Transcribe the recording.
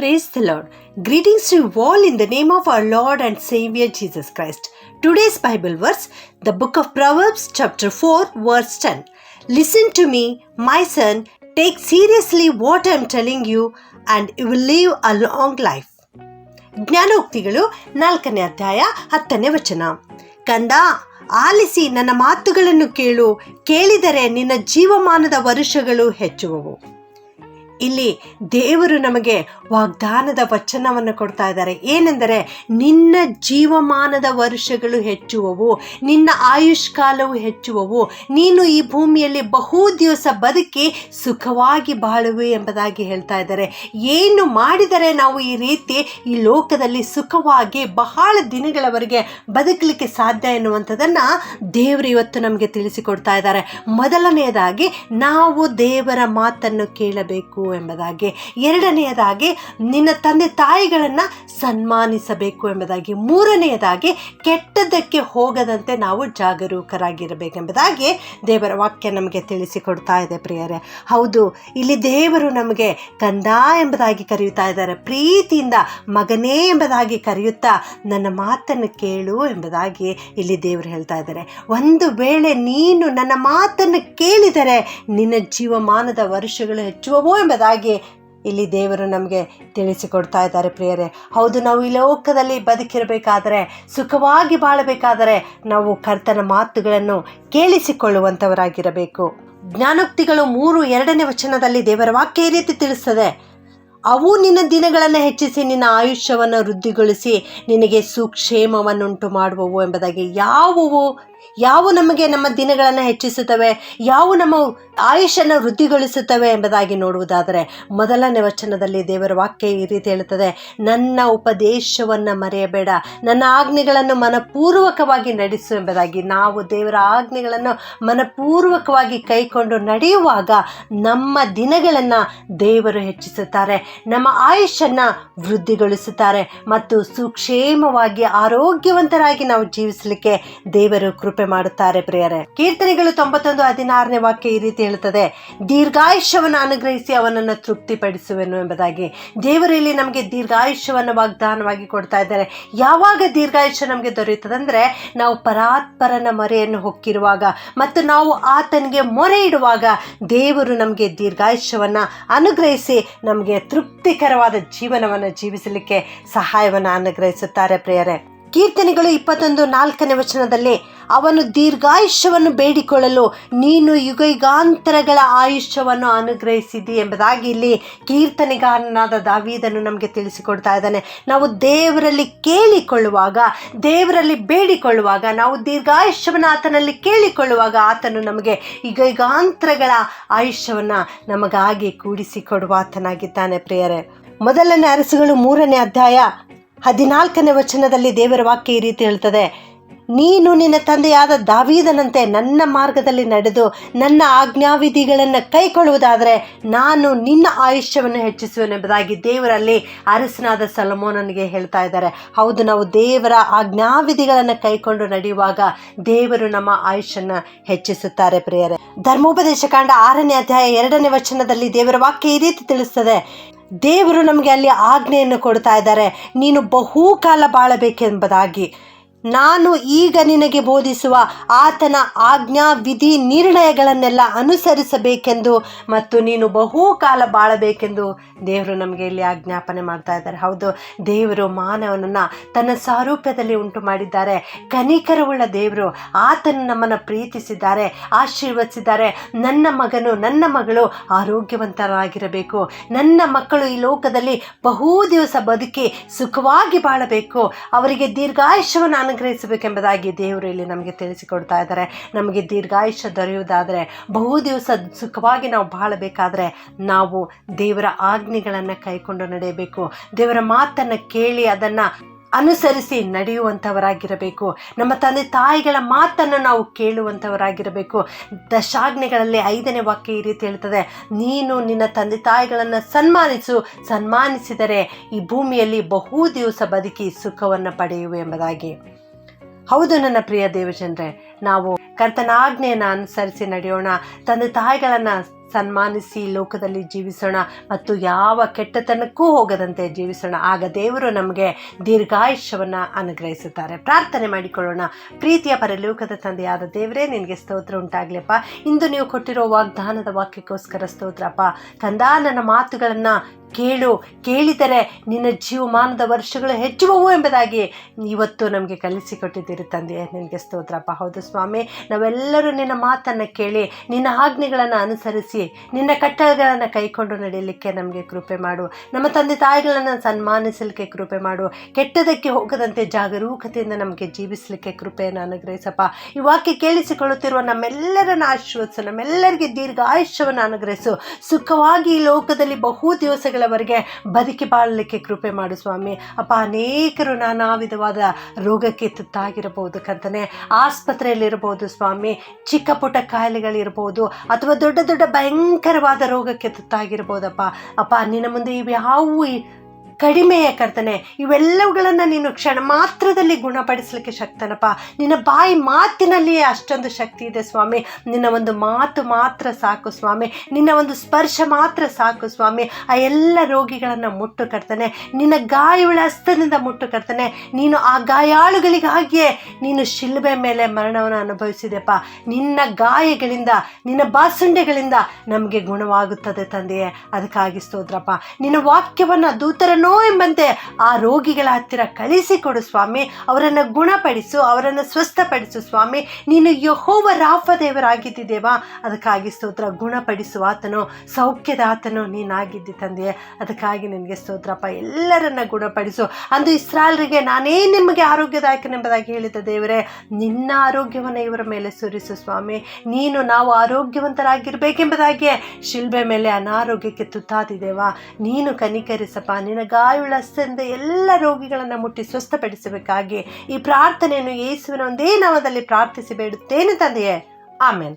Praise the Lord. Greetings to you all in the name of our Lord and Savior Jesus Christ. Today's Bible verse, the book of Proverbs chapter 4 verse 10. Listen to me, my son, take seriously what I am telling you and you will live a long life. ಜ್ಞಾನೋಕ್ತಿಗಳು 4ನೇ ಅಧ್ಯಾಯ 10ನೇ ವಚನ. ಕಂದ, ಆಲಿಸಿ ನನ್ನ ಮಾತುಗಳನ್ನು ಕೇಳು, ಕೇಳಿದರೆ ನಿನ್ನ ಜೀವಮಾನದ ವರುಷಗಳು ಹೆಚ್ಚುವವು. ಇಲ್ಲಿ ದೇವರು ನಮಗೆ ವಾಗ್ದಾನದ ವಚನವನ್ನು ಕೊಡ್ತಾ ಇದ್ದಾರೆ. ಏನೆಂದರೆ, ನಿನ್ನ ಜೀವಮಾನದ ವರ್ಷಗಳು ಹೆಚ್ಚುವವು, ನಿನ್ನ ಆಯುಷ್ಕಾಲವು ಹೆಚ್ಚುವವು, ನೀನು ಈ ಭೂಮಿಯಲ್ಲಿ ಬಹು ದಿವಸ ಬದುಕಿ ಸುಖವಾಗಿ ಬಾಳುವೆ ಎಂಬುದಾಗಿ ಹೇಳ್ತಾ ಇದ್ದಾರೆ. ಏನು ಮಾಡಿದರೆ ನಾವು ಈ ರೀತಿ ಈ ಲೋಕದಲ್ಲಿ ಸುಖವಾಗಿ ಬಹಳ ದಿನಗಳವರೆಗೆ ಬದುಕಲಿಕ್ಕೆ ಸಾಧ್ಯ ಎನ್ನುವಂಥದ್ದನ್ನು ದೇವರು ಇವತ್ತು ನಮಗೆ ತಿಳಿಸಿಕೊಡ್ತಾ ಇದ್ದಾರೆ. ಮೊದಲನೆಯದಾಗಿ ನಾವು ದೇವರ ಮಾತನ್ನು ಕೇಳಬೇಕು ಎಂಬುದಾಗಿ, ಎರಡನೆಯದಾಗಿ ನಿನ್ನ ತಂದೆ ತಾಯಿಗಳನ್ನು ಸನ್ಮಾನಿಸಬೇಕು ಎಂಬುದಾಗಿ, ಮೂರನೆಯದಾಗಿ ಕೆಟ್ಟದ್ದಕ್ಕೆ ಹೋಗದಂತೆ ನಾವು ಜಾಗರೂಕರಾಗಿರಬೇಕೆಂಬುದಾಗಿ ದೇವರ ವಾಕ್ಯ ನಮಗೆ ತಿಳಿಸಿಕೊಡ್ತಾ ಇದೆ. ಪ್ರಿಯರೇ, ಹೌದು, ಇಲ್ಲಿ ದೇವರು ನಮಗೆ ಕಂದ ಎಂಬುದಾಗಿ ಕರೆಯುತ್ತಾ ಇದ್ದಾರೆ. ಪ್ರೀತಿಯಿಂದ ಮಗನೇ ಎಂಬುದಾಗಿ ಕರೆಯುತ್ತಾ ನನ್ನ ಮಾತನ್ನು ಕೇಳು ಎಂಬುದಾಗಿ ಇಲ್ಲಿ ದೇವರು ಹೇಳ್ತಾ ಇದ್ದಾರೆ. ಒಂದು ವೇಳೆ ನೀನು ನನ್ನ ಮಾತನ್ನು ಕೇಳಿದರೆ ನಿನ್ನ ಜೀವಮಾನದ ವರ್ಷಗಳು ಹೆಚ್ಚುವವೋ ಎಂಬುದಾಗಿ ಇಲ್ಲಿ ದೇವರು ನಮಗೆ ತಿಳಿಸಿಕೊಡ್ತಾ ಇದ್ದಾರೆ. ಪ್ರಿಯರೇ, ಹೌದು, ನಾವು ಈ ಲೋಕದಲ್ಲಿ ಬದುಕಿರಬೇಕಾದರೆ, ಸುಖವಾಗಿ ಬಾಳಬೇಕಾದರೆ ನಾವು ಕರ್ತನ ಮಾತುಗಳನ್ನು ಕೇಳಿಸಿಕೊಳ್ಳುವಂಥವರಾಗಿರಬೇಕು. ಜ್ಞಾನೋಕ್ತಿಗಳು 3:2ನೇ ವಚನದಲ್ಲಿ ದೇವರ ವಾಕ್ಯ ಈ ರೀತಿ ತಿಳಿಸ್ತದೆ. ಅವು ನಿನ್ನ ದಿನಗಳನ್ನು ಹೆಚ್ಚಿಸಿ ನಿನ್ನ ಆಯುಷ್ಯವನ್ನು ವೃದ್ಧಿಗೊಳಿಸಿ ನಿನಗೆ ಸುಕ್ಷೇಮವನ್ನುಂಟು ಮಾಡುವವು ಎಂಬುದಾಗಿ. ಯಾವ ನಮಗೆ ನಮ್ಮ ದಿನಗಳನ್ನು ಹೆಚ್ಚಿಸುತ್ತವೆ, ಯಾವ ನಮ್ಮ ಆಯುಷನ್ನು ವೃದ್ಧಿಗೊಳಿಸುತ್ತವೆ ಎಂಬುದಾಗಿ ನೋಡುವುದಾದರೆ, ಮೊದಲನೇ ವಚನದಲ್ಲಿ ದೇವರ ವಾಕ್ಯ ಈ ರೀತಿ ಹೇಳುತ್ತದೆ, ನನ್ನ ಉಪದೇಶವನ್ನು ಮರೆಯಬೇಡ, ನನ್ನ ಆಜ್ಞೆಗಳನ್ನು ಮನಪೂರ್ವಕವಾಗಿ ನಡೆಸು ಎಂಬುದಾಗಿ. ನಾವು ದೇವರ ಆಜ್ಞೆಗಳನ್ನು ಮನಪೂರ್ವಕವಾಗಿ ಕೈಕೊಂಡು ನಡೆಯುವಾಗ ನಮ್ಮ ದಿನಗಳನ್ನು ದೇವರು ಹೆಚ್ಚಿಸುತ್ತಾರೆ, ನಮ್ಮ ಆಯುಷನ್ನು ವೃದ್ಧಿಗೊಳಿಸುತ್ತಾರೆ ಮತ್ತು ಸುಕ್ಷೇಮವಾಗಿ ಆರೋಗ್ಯವಂತರಾಗಿ ನಾವು ಜೀವಿಸಲಿಕ್ಕೆ ದೇವರು ಕೃಪೆ ಮಾಡುತ್ತಾರೆ. ಪ್ರಿಯರೇ, ಕೀರ್ತನೆಗಳು 91:16ನೇ ವಾಕ್ಯ ಈ ರೀತಿ ಹೇಳುತ್ತದೆ, ದೀರ್ಘಾಯುಷ್ಯವನ್ನು ಅನುಗ್ರಹಿಸಿ ಅವನನ್ನು ತೃಪ್ತಿಪಡಿಸುವೆನು ಎಂಬುದಾಗಿ. ದೇವರು ಇಲ್ಲಿ ನಮಗೆ ದೀರ್ಘಾಯುಷ್ಯವನ್ನು ವಾಗ್ದಾನವಾಗಿ ಕೊಡ್ತಾ ಇದ್ದಾರೆ. ಯಾವಾಗ ದೀರ್ಘಾಯುಷ್ಯ ನಮಗೆ ದೊರೆಯುತ್ತದೆ ಅಂದರೆ, ನಾವು ಪರಾತ್ಪರನ ಮೊರೆಯನ್ನು ಹೊಕ್ಕಿರುವಾಗ ಮತ್ತು ನಾವು ಆತನಿಗೆ ಮೊರೆ ಇಡುವಾಗ ದೇವರು ನಮಗೆ ದೀರ್ಘಾಯುಷ್ಯವನ್ನು ಅನುಗ್ರಹಿಸಿ ನಮಗೆ ತೃಪ್ತಿಕರವಾದ ಜೀವನವನ್ನು ಜೀವಿಸಲಿಕ್ಕೆ ಸಹಾಯವನ್ನು ಅನುಗ್ರಹಿಸುತ್ತಾರೆ. ಪ್ರಿಯರೇ, ಕೀರ್ತನೆಗಳು 21:4ನೇ ವಚನದಲ್ಲಿ, ಅವನು ದೀರ್ಘಾಯುಷ್ಯವನ್ನು ಬೇಡಿಕೊಳ್ಳಲು ನೀನು ಯುಗಯುಗಾಂತರಗಳ ಆಯುಷ್ಯವನ್ನು ಅನುಗ್ರಹಿಸಿದಿ ಎಂಬುದಾಗಿ ಇಲ್ಲಿ ಕೀರ್ತನೆಗಾರನಾದ ದಾವೀದನು ನಮಗೆ ತಿಳಿಸಿಕೊಡ್ತಾ ಇದ್ದಾನೆ. ನಾವು ದೇವರಲ್ಲಿ ಕೇಳಿಕೊಳ್ಳುವಾಗ, ದೇವರಲ್ಲಿ ಬೇಡಿಕೊಳ್ಳುವಾಗ, ನಾವು ದೀರ್ಘಾಯುಷ್ಯವನ್ನು ಆತನಲ್ಲಿ ಕೇಳಿಕೊಳ್ಳುವಾಗ ಆತನು ನಮಗೆ ಯುಗಯುಗಾಂತರಗಳ ಆಯುಷ್ಯವನ್ನು ನಮಗಾಗಿ ಕೂಡಿಸಿಕೊಡುವ ಆತನಾಗಿದ್ದಾನೆ. ಪ್ರಿಯರೇ, ಮೊದಲನೇ ಅರಸುಗಳು 3ನೇ ಅಧ್ಯಾಯ 14ನೇ ವಚನದಲ್ಲಿ ದೇವರ ವಾಕ್ಯ ಈ ರೀತಿ ಹೇಳ್ತದೆ, ನೀನು ನಿನ್ನ ತಂದೆಯಾದ ದಾವೀದನಂತೆ ನನ್ನ ಮಾರ್ಗದಲ್ಲಿ ನಡೆದು ನನ್ನ ಆಜ್ಞಾವಿಧಿಗಳನ್ನು ಕೈಕೊಳ್ಳುವುದಾದರೆ ನಾನು ನಿನ್ನ ಆಯುಷ್ಯವನ್ನು ಹೆಚ್ಚಿಸುವೆನೆಂಬುದಾಗಿ ದೇವರಲ್ಲಿ ಅರಸನಾದ ಸೊಲೊಮೋನನಿಗೆ ಹೇಳ್ತಾ ಇದ್ದಾರೆ. ಹೌದು, ನಾವು ದೇವರ ಆಜ್ಞಾವಿಧಿಗಳನ್ನು ಕೈಕೊಂಡು ನಡೆಯುವಾಗ ದೇವರು ನಮ್ಮ ಆಯುಷ್ಯನ್ನು ಹೆಚ್ಚಿಸುತ್ತಾರೆ. ಪ್ರಿಯರೇ, ಧರ್ಮೋಪದೇಶ ಕಾಂಡ 6ನೇ ಅಧ್ಯಾಯ 2ನೇ ವಚನದಲ್ಲಿ ದೇವರ ವಾಕ್ಯ ಈ ರೀತಿ ತಿಳಿಸ್ತದೆ, ದೇವರು ನಮಗೆ ಅಲ್ಲಿ ಆಜ್ಞೆಯನ್ನು ಕೊಡ್ತಾ ಇದ್ದಾರೆ, ನೀನು ಬಹುಕಾಲ ಬಾಳಬೇಕೆಂಬುದಾಗಿ. ನಾನು ಈಗ ನಿನಗೆ ಬೋಧಿಸುವ ಆತನ ಆಜ್ಞಾ ವಿಧಿ ನಿರ್ಣಯಗಳನ್ನೆಲ್ಲ ಅನುಸರಿಸಬೇಕೆಂದು ಮತ್ತು ನೀನು ಬಹುಕಾಲ ಬಾಳಬೇಕೆಂದು ದೇವರು ನಮಗೆ ಇಲ್ಲಿ ಆಜ್ಞಾಪನೆ ಮಾಡ್ತಾ ಇದ್ದಾರೆ. ಹೌದು, ದೇವರು ಮಾನವನನ್ನು ತನ್ನ ಸಾರೂಪ್ಯದಲ್ಲಿ ಉಂಟು ಮಾಡಿದ್ದಾರೆ. ಕನಿಕರವುಳ್ಳ ದೇವರು, ಆತನು ನಮ್ಮನ್ನು ಪ್ರೀತಿಸಿದ್ದಾರೆ, ಆಶೀರ್ವದಿಸಿದ್ದಾರೆ. ನನ್ನ ಮಗನು, ನನ್ನ ಮಗಳು ಆರೋಗ್ಯವಂತರಾಗಿರಬೇಕು, ನನ್ನ ಮಕ್ಕಳು ಈ ಲೋಕದಲ್ಲಿ ಬಹು ದಿವಸ ಬದುಕಿ ಸುಖವಾಗಿ ಬಾಳಬೇಕು, ಅವರಿಗೆ ದೀರ್ಘಾಯುಷ್ಯವನ್ನು ಅನುಗ್ರಹಿಸಬೇಕೆಂಬುದಾಗಿ ದೇವರು ಇಲ್ಲಿ ನಮಗೆ ತಿಳಿಸಿಕೊಡ್ತಾ ಇದ್ದಾರೆ. ನಮಗೆ ದೀರ್ಘಾಯುಷ್ಯ ದೊರೆಯುವುದಾದರೆ, ಬಹು ದಿವಸ ಸುಖವಾಗಿ ನಾವು ಬಾಳಬೇಕಾದ್ರೆ ನಾವು ದೇವರ ಆಜ್ಞೆಗಳನ್ನು ಕೈಕೊಂಡು ನಡೆಯಬೇಕು. ದೇವರ ಮಾತನ್ನು ಕೇಳಿ ಅದನ್ನು ಅನುಸರಿಸಿ ನಡೆಯುವಂಥವರಾಗಿರಬೇಕು. ನಮ್ಮ ತಂದೆ ತಾಯಿಗಳ ಮಾತನ್ನು ನಾವು ಕೇಳುವಂಥವರಾಗಿರಬೇಕು. ದಶಾಜ್ಞೆಗಳಲ್ಲಿ 5ನೇ ವಾಕ್ಯ ಈ ರೀತಿ ಹೇಳ್ತದೆ, ನೀನು ನಿನ್ನ ತಂದೆ ತಾಯಿಗಳನ್ನು ಸನ್ಮಾನಿಸಿದರೆ ಈ ಭೂಮಿಯಲ್ಲಿ ಬಹು ದಿವಸ ಬದುಕಿ ಸುಖವನ್ನು ಪಡೆಯುವೆ ಎಂಬುದಾಗಿ. ಹೌದು ನನ್ನ ಪ್ರಿಯ ದೇವಜನರೇ, ನಾವು ಕರ್ತನ ಆಜ್ಞೆಯನ್ನು ಅನುಸರಿಸಿ ನಡೆಯೋಣ. ತಂದೆ ತಾಯಿಗಳನ್ನು ಸನ್ಮಾನಿಸಿ ಈ ಲೋಕದಲ್ಲಿ ಜೀವಿಸೋಣ ಮತ್ತು ಯಾವ ಕೆಟ್ಟತನಕ್ಕೂ ಹೋಗದಂತೆ ಜೀವಿಸೋಣ. ಆಗ ದೇವರು ನಮಗೆ ದೀರ್ಘಾಯುಷ್ಯವನ್ನು ಅನುಗ್ರಹಿಸುತ್ತಾರೆ. ಪ್ರಾರ್ಥನೆ ಮಾಡಿಕೊಳ್ಳೋಣ. ಪ್ರೀತಿಯ ಪರಲೋಕದ ತಂದೆಯಾದ ದೇವರೇ, ನಿನಗೆ ಸ್ತೋತ್ರ ಉಂಟಾಗಲಿಪ್ಪ. ಇಂದು ನೀವು ಕೊಟ್ಟಿರೋ ವಾಗ್ದಾನದ ವಾಕ್ಯಕ್ಕೋಸ್ಕರ ಸ್ತೋತ್ರಪ್ಪ. ಕಂದ, ನನ್ನ ಮಾತುಗಳನ್ನು ಕೇಳಿದರೆ ನಿನ್ನ ಜೀವಮಾನದ ವರ್ಷಗಳು ಹೆಚ್ಚುವವು ಎಂಬುದಾಗಿ ಇವತ್ತು ನಮಗೆ ಕಲಿಸಿಕೊಟ್ಟಿದ್ದೀರಿ ತಂದೆಯೇ, ನಿನಗೆ ಸ್ತೋತ್ರಪ್ಪ. ಹೌದು ಸ್ವಾಮಿ, ನಾವೆಲ್ಲರೂ ನಿನ್ನ ಮಾತನ್ನು ಕೇಳಿ ನಿನ್ನ ಆಜ್ಞೆಗಳನ್ನು ಅನುಸರಿಸಿ ನಿನ್ನ ಕಟ್ಟಳೆಗಳನ್ನು ಕೈಕೊಂಡು ನಡೆಯಲಿಕ್ಕೆ ನಮಗೆ ಕೃಪೆ ಮಾಡು. ನಮ್ಮ ತಂದೆ ತಾಯಿಗಳನ್ನು ಸನ್ಮಾನಿಸಲಿಕ್ಕೆ ಕೃಪೆ ಮಾಡು. ಕೆಟ್ಟದಕ್ಕೆ ಹೋಗದಂತೆ ಜಾಗರೂಕತೆಯಿಂದ ನಮಗೆ ಜೀವಿಸಲಿಕ್ಕೆ ಕೃಪೆಯನ್ನು ಅನುಗ್ರಹಿಸಪ್ಪ. ಈ ವಾಕ್ಯ ಕೇಳಿಸಿಕೊಳ್ಳುತ್ತಿರುವ ನಮ್ಮೆಲ್ಲರನ್ನು ಆಶೀರ್ವದಿಸು. ನಮ್ಮೆಲ್ಲರಿಗೆ ದೀರ್ಘ ಆಯುಷ್ಯವನ್ನು ಅನುಗ್ರಹಿಸು. ಸುಖವಾಗಿ ಈ ಲೋಕದಲ್ಲಿ ಬಹು ದಿವಸಗಳವರೆಗೆ ಬದುಕಿ ಬಾಳಲಿಕ್ಕೆ ಕೃಪೆ ಮಾಡು ಸ್ವಾಮಿ. ಅಪ್ಪ, ಅನೇಕರು ನಾನಾ ವಿಧವಾದ ರೋಗಕ್ಕೆ ತುತ್ತಾಗಿರಬಹುದು ಕರ್ತನೆ. ಆಸ್ಪತ್ರೆಯಲ್ಲಿರ್ಬೋದು ಸ್ವಾಮಿ, ಚಿಕ್ಕ ಪುಟ್ಟ ಕಾಯಿಲೆಗಳಿರ್ಬೋದು, ಅಥವಾ ದೊಡ್ಡ ದೊಡ್ಡ ಭಯಂಕರವಾದ ರೋಗಕ್ಕೆ ತುತ್ತಾಗಿರ್ಬೋದಪ್ಪ. ಅಪ್ಪ, ನಿನ್ನ ಮುಂದೆ ಇವ್ಯಾವು ಕಡಿಮೆಯ ಕರ್ತನೆ. ಇವೆಲ್ಲವುಗಳನ್ನು ನೀನು ಕ್ಷಣ ಮಾತ್ರದಲ್ಲಿ ಗುಣಪಡಿಸಲಿಕ್ಕೆ ಶಕ್ತನಪ್ಪ. ನಿನ್ನ ಬಾಯಿ ಮಾತಿನಲ್ಲಿಯೇ ಅಷ್ಟೊಂದು ಶಕ್ತಿ ಇದೆ ಸ್ವಾಮಿ. ನಿನ್ನ ಒಂದು ಮಾತು ಮಾತ್ರ ಸಾಕು ಸ್ವಾಮಿ. ನಿನ್ನ ಒಂದು ಸ್ಪರ್ಶ ಮಾತ್ರ ಸಾಕು ಸ್ವಾಮಿ. ಆ ಎಲ್ಲ ರೋಗಿಗಳನ್ನು ಮುಟ್ಟು ಕರ್ತನೆ. ನಿನ್ನ ಗಾಯಗಳ ಹಸ್ತದಿಂದ ಮುಟ್ಟು ಕರ್ತನೆ. ನೀನು ಆ ಗಾಯಾಳುಗಳಿಗಾಗಿಯೇ ನೀನು ಶಿಲುಬೆ ಮೇಲೆ ಮರಣವನ್ನು ಅನುಭವಿಸಿದೆಪ್ಪ. ನಿನ್ನ ಗಾಯಗಳಿಂದ, ನಿನ್ನ ಬಾಸುಂಡೆಗಳಿಂದ ನಮಗೆ ಗುಣವಾಗುತ್ತದೆ ತಂದೆಯೇ. ಅದಕ್ಕಾಗಿ ಸ್ತೋತ್ರಪ್ಪ. ನಿನ್ನ ವಾಕ್ಯವನ್ನು ದೂತರನ್ನು ಎಂಬಂತೆ ಆ ರೋಗಿಗಳ ಹತ್ತಿರ ಕಳಿಸಿಕೊಡು ಸ್ವಾಮಿ. ಅವರನ್ನು ಗುಣಪಡಿಸು, ಅವರನ್ನು ಸ್ವಸ್ಥಪಡಿಸು ಸ್ವಾಮಿ. ನೀನು ಯೆಹೋವ ರಾಫ ದೇವರಾಗಿದ್ದಿದ್ದೇವಾ, ಅದಕ್ಕಾಗಿ ಸ್ತೋತ್ರ. ಗುಣಪಡಿಸುವ ಆತನು, ಸೌಖ್ಯದ ಆತನು ನೀನಾಗಿದ್ದಿ ತಂದೆಯೇ. ಅದಕ್ಕಾಗಿ ನಿನಗೆ ಸ್ತೋತ್ರಪ್ಪ. ಎಲ್ಲರನ್ನ ಗುಣಪಡಿಸು. ಅಂದು ಇಸ್ರಾಯೇಲರಿಗೆ ನಾನೇ ನಿಮಗೆ ಆರೋಗ್ಯದಾಯಕನೆಂಬುದಾಗಿ ಹೇಳಿದ ದೇವರೇ, ನಿನ್ನ ಆರೋಗ್ಯವನ್ನು ಇವರ ಮೇಲೆ ಸುರಿಸು ಸ್ವಾಮಿ. ನಾವು ಆರೋಗ್ಯವಂತರಾಗಿರ್ಬೇಕೆಂಬುದಾಗಿಯೇ ಶಿಲ್ಬೆ ಮೇಲೆ ಅನಾರೋಗ್ಯಕ್ಕೆ ತುತ್ತಾದಿದ್ದೇವಾ. ನೀನು ಕನಿಕರಿಸಪ್ಪ. ನಿನ್ನ ಗಾಯಗಳ ಹಸ್ತದಿಂದ ಎಲ್ಲ ರೋಗಿಗಳನ್ನು ಮುಟ್ಟಿ ಸ್ವಸ್ಥಪಡಿಸಬೇಕಾಗಿ ಈ ಪ್ರಾರ್ಥನೆಯನ್ನು ಯೇಸುವಿನ ಒಂದೇ ನಾಮದಲ್ಲಿ ಪ್ರಾರ್ಥಿಸಿ ಬೇಡುತ್ತೇನೆ ತಂದೆಯೇ. ಆಮೆನ್.